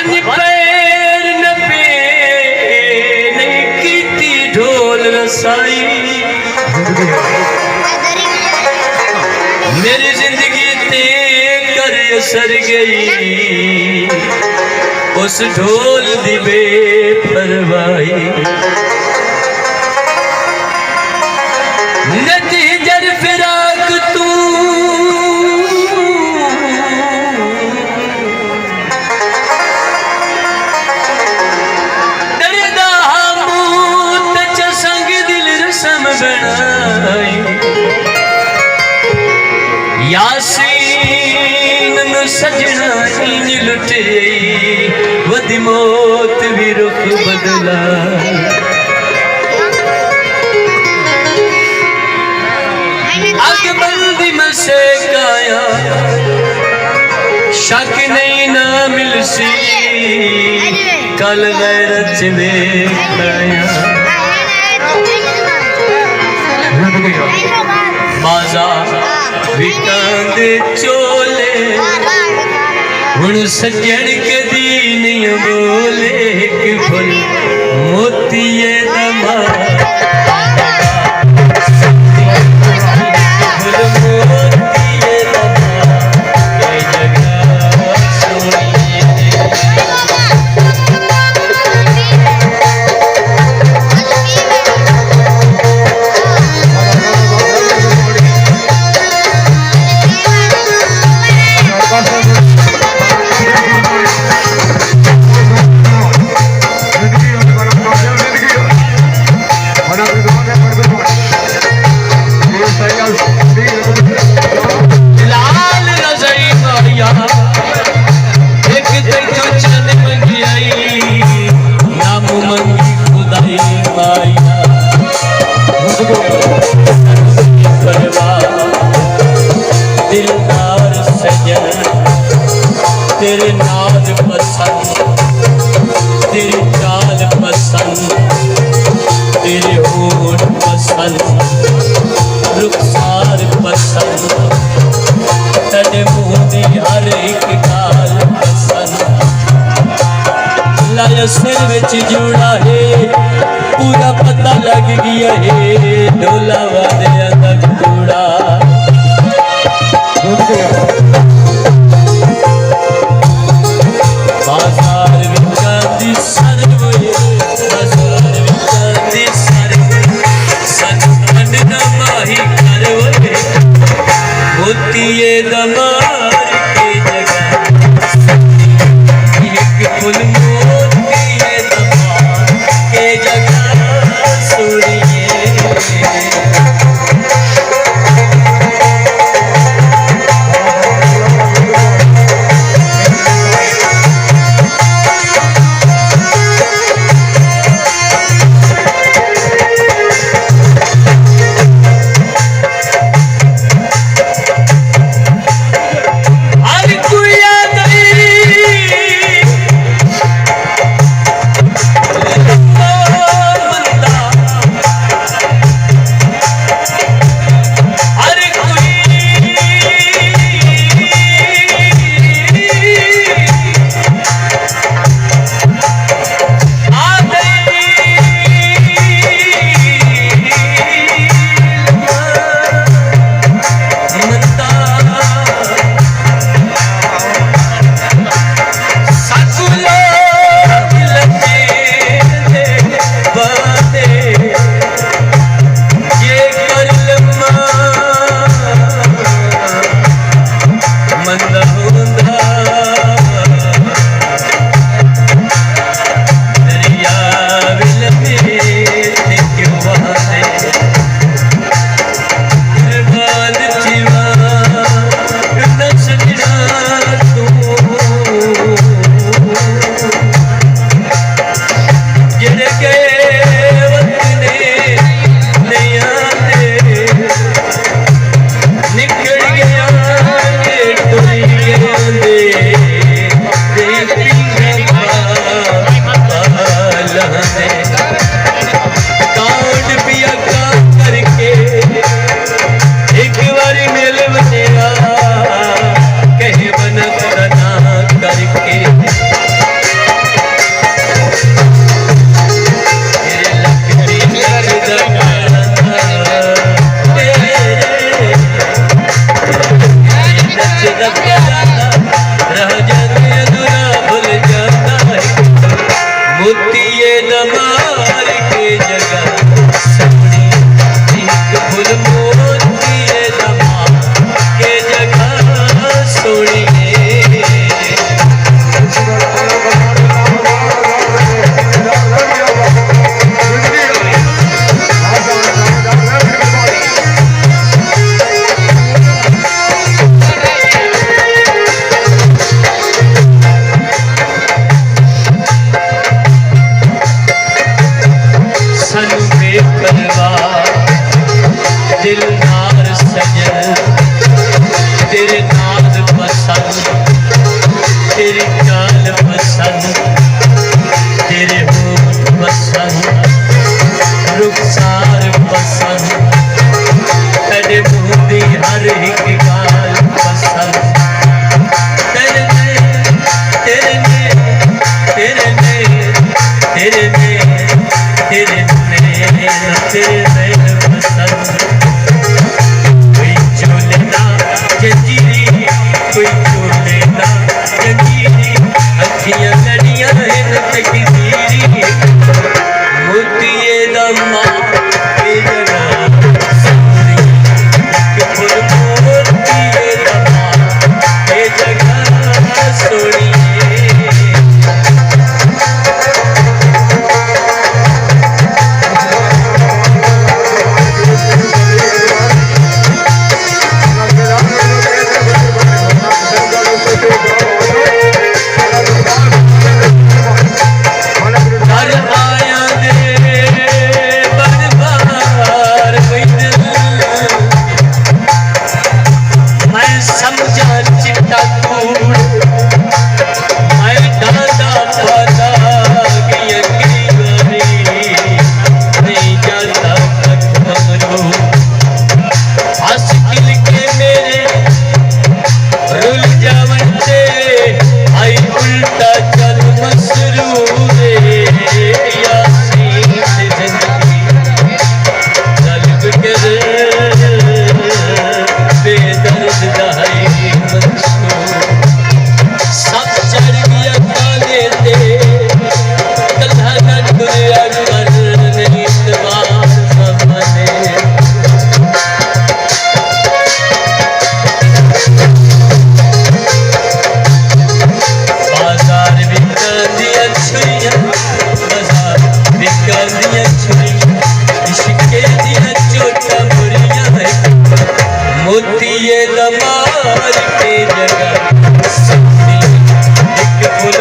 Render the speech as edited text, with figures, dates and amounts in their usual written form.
one pair न पे नहीं कीती ढोल रसाई मेरी जिंदगी ते कर असर गई उस ढोल दी बेपरवाही नतीजर फिराक तू दरदा मूत चसंग दिल रसम बनाई यासीन न सजना इंज लुटे वदी मौत भी रुख बदला अकबल्दी में से काया शक नहीं ना मिलसी कल गैरत में काया बाजार विकांद चोले हुण सजन कदी नहीं बोले कि फुल मोतीए दमा तेरे नाज पसंद तेरी चाल पसंद तेरे होठ पसंद रुखसार पसंद तेरे मुँह दी हर एक गाल पसंद लाया सिर विच जुड़ा है पूरा पता लग गया है ढोला वाले तक कूड़ा बाजार विकांदी सर होए बाजार विकांदी सर सन न माही कर होए मोतीए दमार के जगह एक फुल मोतीए दमार के जगह सूरिए समझा चिट्टा कूड़ मैं दादा पादा गया गिरी नहीं जाता कठमारो आशिकिल के मेरे रुल जावते आई उल्टा चल मसरूरे यासीन से जिंदगी तलब कर बेदर्द दाई मंसूर सब चढ़ गया काले ते कल्हा का दुनिया कर नहीं तबार सबने बाजार बिकांदियां छुरियां बाजार बिकांदियां छुरियां इश्के दियां चोटा बुरियां मोतिये दमार के जगह सत्ती एक फुल